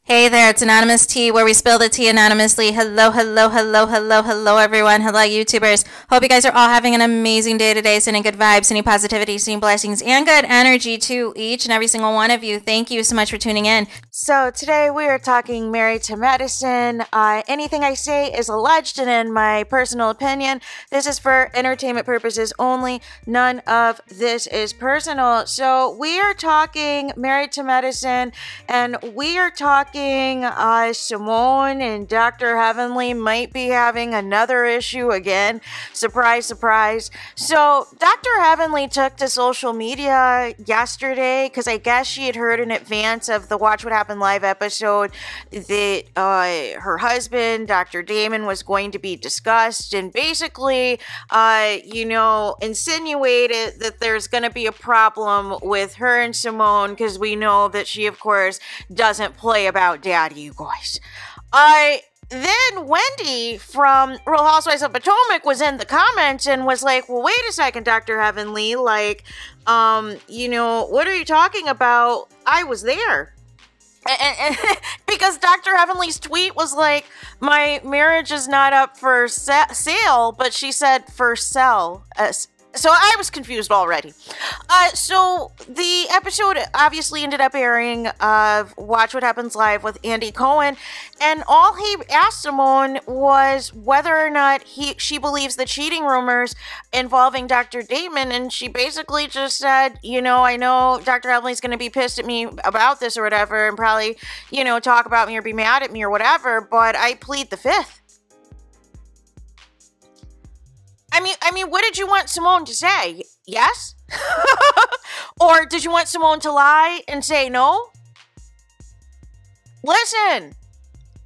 Hey there, it's Anonymous Tea, where we spill the tea anonymously. Hello, hello, hello, hello, hello, everyone. Hello, YouTubers. Hope you guys are all having an amazing day today, sending good vibes, sending positivity, sending blessings, and good energy to each and every single one of you. Thank you so much for tuning in. So today we are talking Married to Medicine. Anything I say is alleged and in my personal opinion. This is for entertainment purposes only. None of this is personal. So we are talking Married to Medicine, and we are talking Simone and Dr. Heavenly might be having another issue again. Surprise, surprise. So Dr. Heavenly took to social media yesterday because I guess she had heard in advance of the Watch What Happened Live episode that her husband, Dr. Damon, was going to be discussed, and basically, insinuated that there's going to be a problem with her and Simone because we know that she, of course, doesn't play about daddy, you guys. Then Wendy from Real Housewives of Potomac was in the comments and was like, well, wait a second, Dr. Heavenly, what are you talking about? I was there. And because Dr. Heavenly's tweet was like, my marriage is not up for sale, but she said for sell. So I was confused already. So the episode obviously ended up airing of Watch What Happens Live with Andy Cohen, and all he asked Simone was whether or not she believes the cheating rumors involving Dr. Damon, and she basically just said, I know Dr. Heavenly's going to be pissed at me about this or whatever, and probably, talk about me or be mad at me or whatever, but I plead the fifth. I mean, what did you want Simone to say? Yes? Or did you want Simone to lie and say no? Listen,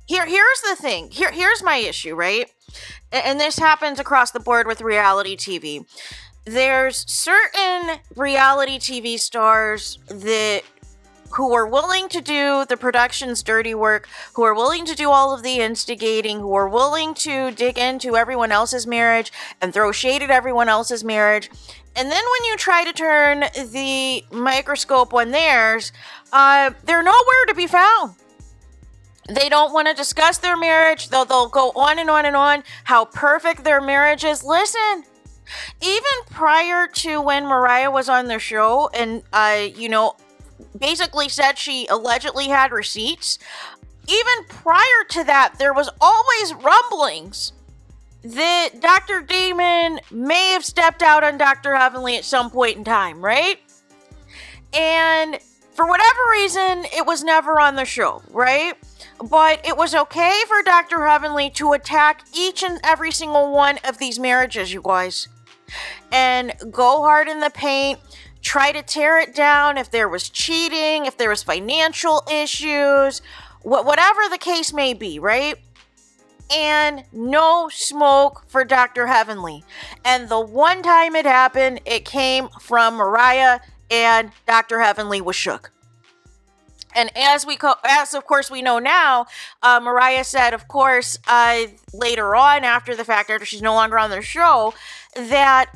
here's the thing. Here's my issue, right? And this happens across the board with reality TV. There's certain reality TV stars who are willing to do the production's dirty work, who are willing to do all of the instigating, who are willing to dig into everyone else's marriage and throw shade at everyone else's marriage. And then when you try to turn the microscope on theirs, they're nowhere to be found. They don't want to discuss their marriage. They'll go on and on and on how perfect their marriage is. Listen, even prior to when Mariah was on the show and, basically said she allegedly had receipts, even prior to that, there was always rumblings that Dr. Damon may have stepped out on Dr. Heavenly at some point in time, right? And for whatever reason, it was never on the show, right? But it was okay for Dr. Heavenly to attack each and every single one of these marriages, you guys, and go hard in the paint. Try to tear it down if there was cheating, if there was financial issues, whatever the case may be, right? And no smoke for Dr. Heavenly. And the one time it happened, it came from Mariah, and Dr. Heavenly was shook. And as of course we know now, Mariah said, of course, later on after the fact, after she's no longer on the show, that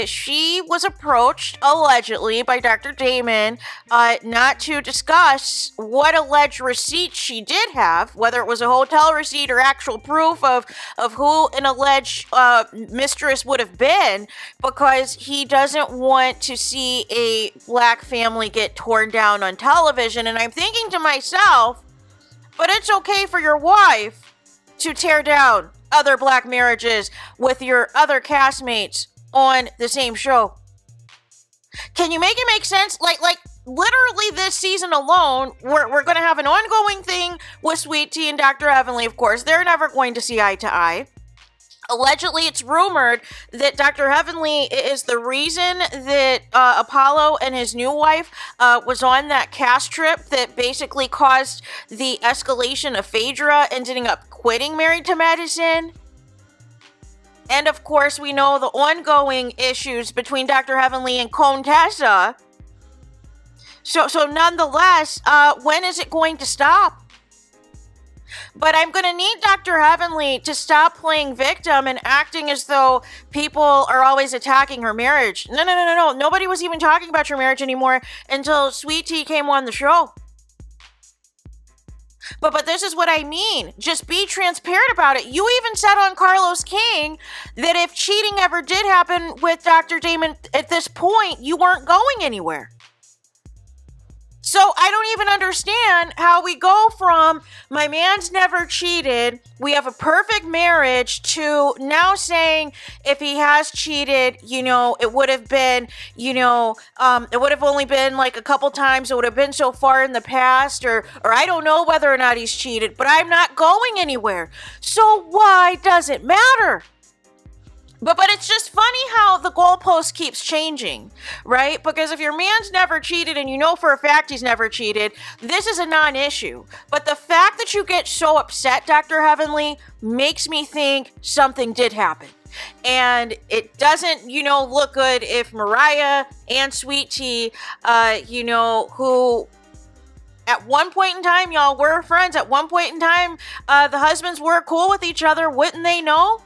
she was approached allegedly by Dr. Damon not to discuss what alleged receipts she did have, whether it was a hotel receipt or actual proof of who an alleged mistress would have been, because he doesn't want to see a black family get torn down on television. And I'm thinking to myself, but it's okay for your wife to tear down other black marriages with your other castmates on the same show. Can you make it make sense? Like literally this season alone, we're going to have an ongoing thing with Sweet Tea and Dr. Heavenly, of course. They're never going to see eye to eye. Allegedly, it's rumored that Dr. Heavenly is the reason that Apollo and his new wife was on that cast trip that basically caused the escalation of Phaedra ending up quitting Married to Medicine. And of course, we know the ongoing issues between Dr. Heavenly and Contessa. So nonetheless, when is it going to stop? But I'm going to need Dr. Heavenly to stop playing victim and acting as though people are always attacking her marriage. No. Nobody was even talking about your marriage anymore until Sweet Tea came on the show. But this is what I mean. Just be transparent about it. You even said on Carlos King that if cheating ever did happen with Dr. Damon at this point, you weren't going anywhere. So I don't even understand how we go from my man's never cheated, we have a perfect marriage, to now saying if he has cheated, you know, it would have been, you know, it would have only been like a couple times, it would have been so far in the past, or I don't know whether or not he's cheated, but I'm not going anywhere. So why does it matter? But it's just funny how the goalpost keeps changing, right? Because if your man's never cheated and you know for a fact he's never cheated, this is a non-issue. But the fact that you get so upset, Dr. Heavenly, makes me think something did happen. And it doesn't, you know, look good if Mariah and Sweet Tea, you know, who at one point in time, y'all were friends. At one point in time, the husbands were cool with each other. Wouldn't they know?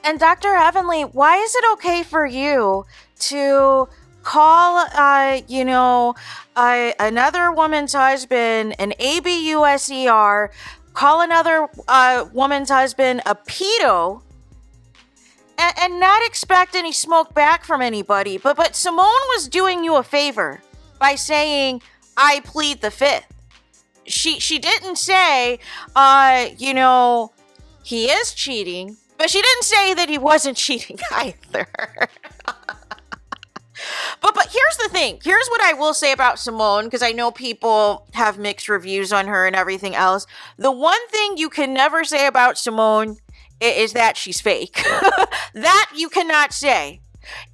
And Dr. Heavenly, why is it okay for you to call, you know, another woman's husband an ABUSER, call another woman's husband a pedo, and not expect any smoke back from anybody? But Simone was doing you a favor by saying, I plead the fifth. She didn't say, you know, he is cheating. But she didn't say that he wasn't cheating either. But here's the thing. Here's what I will say about Simone, because I know people have mixed reviews on her and everything else. The one thing you can never say about Simone is that she's fake. That you cannot say.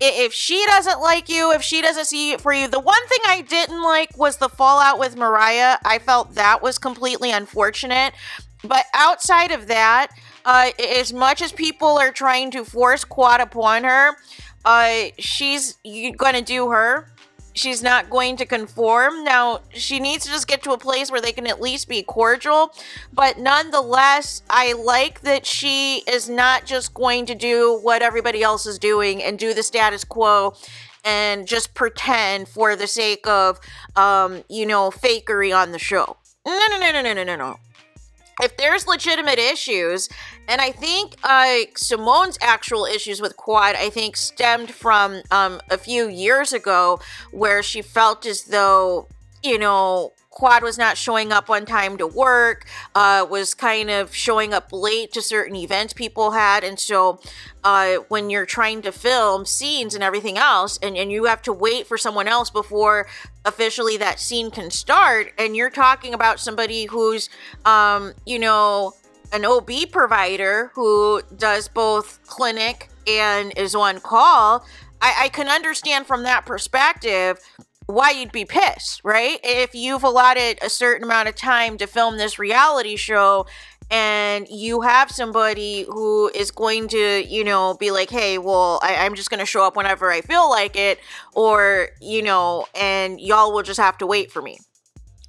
If she doesn't like you, if she doesn't see it for you. The one thing I didn't like was the fallout with Mariah. I felt that was completely unfortunate. But outside of that, as much as people are trying to force Quad upon her, she's going to do her. She's not going to conform. Now, she needs to just get to a place where they can at least be cordial. But nonetheless, I like that she is not just going to do what everybody else is doing and do the status quo and just pretend for the sake of, you know, fakery on the show. No. If there's legitimate issues, and I think Simone's actual issues with Quad, I think, stemmed from a few years ago, where she felt as though, you know, Quad was not showing up on time to work, was kind of showing up late to certain events people had, and so when you're trying to film scenes and everything else, and you have to wait for someone else before officially that scene can start, and you're talking about somebody who's, you know, an OB provider who does both clinic and is on call, I can understand from that perspective why you'd be pissed, right? If you've allotted a certain amount of time to film this reality show and you have somebody who is going to, you know, be like, hey, well, I'm just going to show up whenever I feel like it, or, you know, and y'all will just have to wait for me.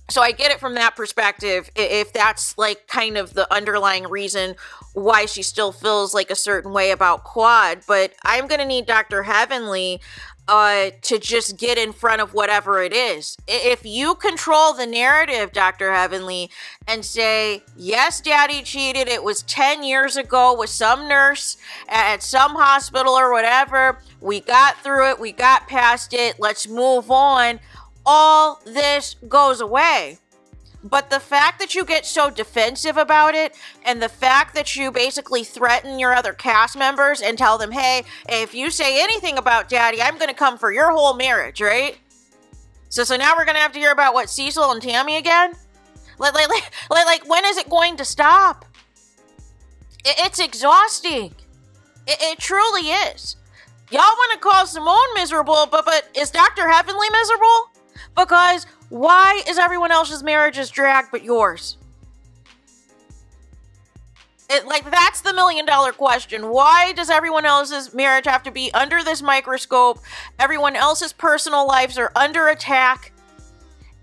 So I get it from that perspective, if that's like kind of the underlying reason why she still feels like a certain way about Quad. But I'm going to need Dr. Heavenly to just get in front of whatever it is. If you control the narrative, Dr. Heavenly, and say, yes, Daddy cheated, it was 10 years ago with some nurse at some hospital or whatever, we got through it, we got past it, let's move on, all this goes away. But the fact that you get so defensive about it, and the fact that you basically threaten your other cast members and tell them, hey, if you say anything about Daddy, I'm going to come for your whole marriage, right? So now we're going to have to hear about what, Cecil and Tammy again? Like when is it going to stop? It's exhausting. It truly is. Y'all want to call Simone miserable, but is Dr. Heavenly miserable? Because why is everyone else's marriages dragged but yours? That's the $1 million question. Why does everyone else's marriage have to be under this microscope? Everyone else's personal lives are under attack.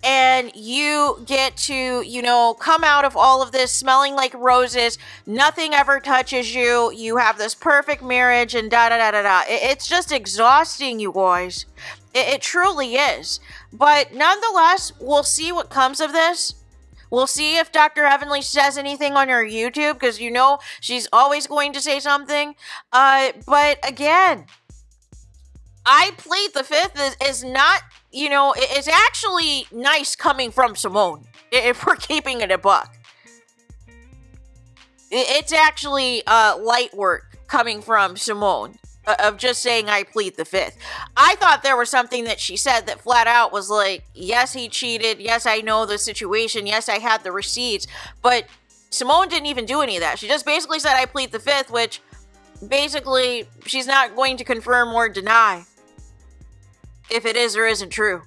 And you get to, you know, come out of all of this smelling like roses. Nothing ever touches you. You have this perfect marriage and da-da-da-da-da. It's just exhausting, you guys. It truly is. But nonetheless, we'll see what comes of this. We'll see if Dr. Heavenly says anything on her YouTube, because you know she's always going to say something. But again, I plead the fifth is not, you know, it's actually nice coming from Simone, if we're keeping it a buck. It's actually light work coming from Simone, of just saying I plead the fifth. I thought there was something that she said that flat out was like, yes, he cheated. Yes, I know the situation. Yes, I had the receipts. But Simone didn't even do any of that. She just basically said I plead the fifth, which basically she's not going to confirm or deny if it is or isn't true.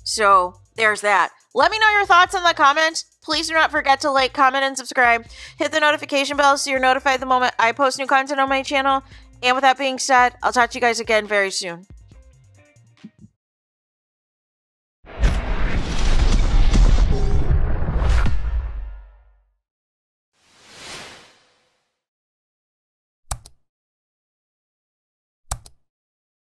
So there's that. Let me know your thoughts in the comments. Please do not forget to like, comment, and subscribe. Hit the notification bell so you're notified the moment I post new content on my channel. And with that being said, I'll talk to you guys again very soon.